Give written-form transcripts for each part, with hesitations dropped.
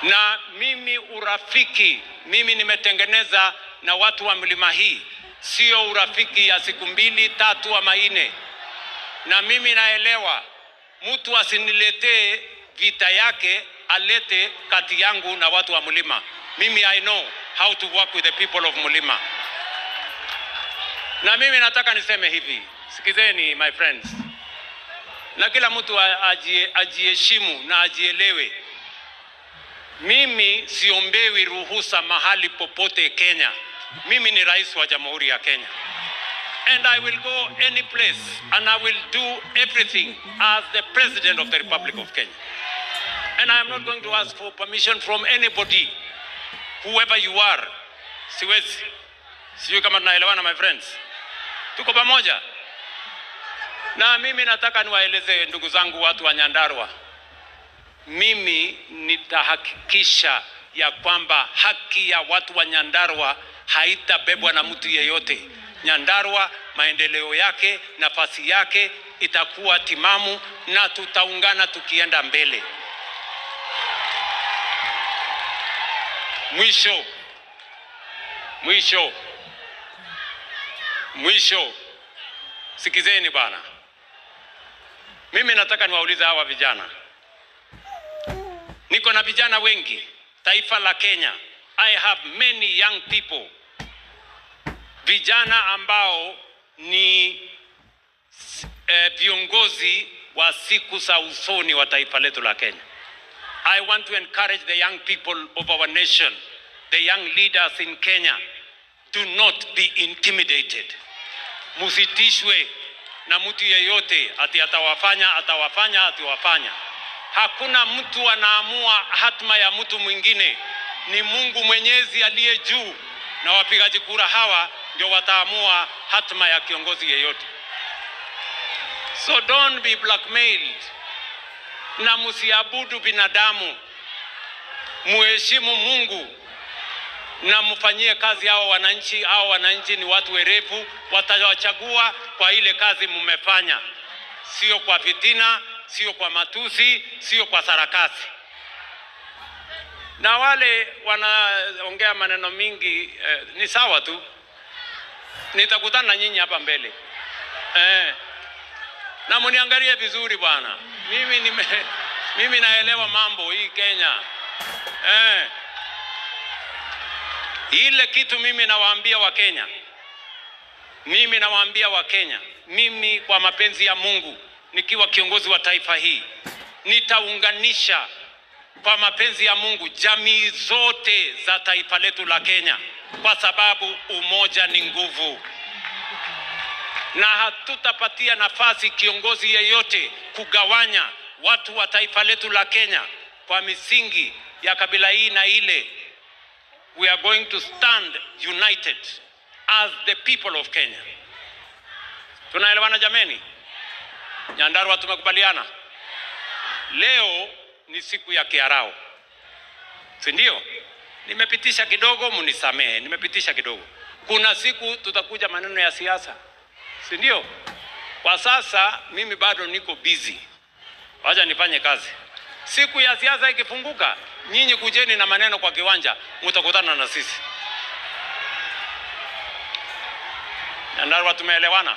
Na mimi urafiki, mimi nimetengeneza na watu wa mlima hii, sio urafiki ya siku 2, 3 ama 4. Na mimi naelewa mtu asiniletee vita yake alete kati yangu na watu wa mlima. Mimi I know how to work with the people of mlima. Na mimi nataka niseme hivi, sikizeni my friends. Na kila mtu ajiheshimu na ajielewe. Mimi siombewi ruhusa mahali popote Kenya. Mimi ni rais wa Jamhuri ya Kenya. And I will go any place and I will do everything as the President of the Republic of Kenya. And I am not going to ask for permission from anybody, whoever you are. Siwezi. Sijui kama tunaelewana my friends. Tuko pamoja. Na mimi nataka niwaeleze ndugu zangu watu wa Nyandarua. Mimi nitahakikisha ya kwamba haki ya watu wa Nyandarua haitabebwa na mtu yeyote. Nyandarua maendeleo yake, nafasi yake itakuwa timamu na tutaungana tukienda mbele. Mwisho. Sikizeni bana. Mimi nataka niwaulize hawa vijana. Niko na vijana wengi, taifa la Kenya. I have many young people. Vijana ambao ni viongozi wa siku za usoni wa taifa letu la Kenya. I want to encourage the young people of our nation, the young leaders in Kenya, do not be intimidated. Musitishwe na mtu yeyote ati atawafanya. Hakuna mtu anaamua hatma ya mtu mwingine. Ni Mungu Mwenyezi aliye juu, na wapigaji kura hawa ndio wataamua hatma ya kiongozi yeyote. So don't be blackmailed. Na musiabudu binadamu. Muheshimu Mungu na mfanyie kazi hao wananchi. Hao wananchi ni watu werevu, watawachagua kwa ile kazi mmefanya. Sio kwa fitina, sio kwa matusi, sio kwa sarakasi. Na wale wanaongea maneno mingi ni sawa tu. Nitakutana na nyinyi hapa mbele. Na mniangalie vizuri bwana. Mimi naelewa mambo hii Kenya. Ile kitu mimi nawaambia Wakenya. Mimi kwa mapenzi ya Mungu nikiwa kiongozi wa taifa hii nitaunganisha kwa mapenzi ya Mungu jamii zote za taifa letu la Kenya, kwa sababu umoja ni nguvu. Na hatutapatia nafasi kiongozi yeyote kugawanya watu wa taifa letu la Kenya kwa misingi ya kabila hii na ile. We are going to stand united as the people of Kenya. Tunaelewana jameni? Nyandarua tumekubaliana. Leo ni siku ya kiarao. Si ndio? Nimepitisha kidogo, munisamehe. Nimepitisha kidogo. Kuna siku tutakuja maneno ya siasa. Si ndio? Kwa sasa mimi bado niko busy. Wacha nifanye kazi. Siku ya siasa ikifunguka, nyinyi kujeni na maneno kwa kiwanja, mtakutana na sisi. Nyandarua tumeelewana?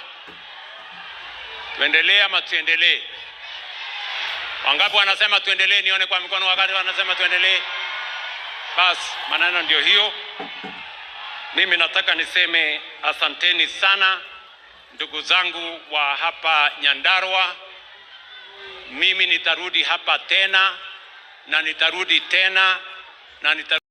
Tuendelee ama tuendelee? Wangapi wanasema tuendelee? Nione kwa mikono wakati wanasema tuendelee. Basi, maneno ndio hiyo. Mimi nataka niseme asanteni sana ndugu zangu wa hapa Nyandarua. Mimi nitarudi hapa tena na nitarudi tena na nitarudi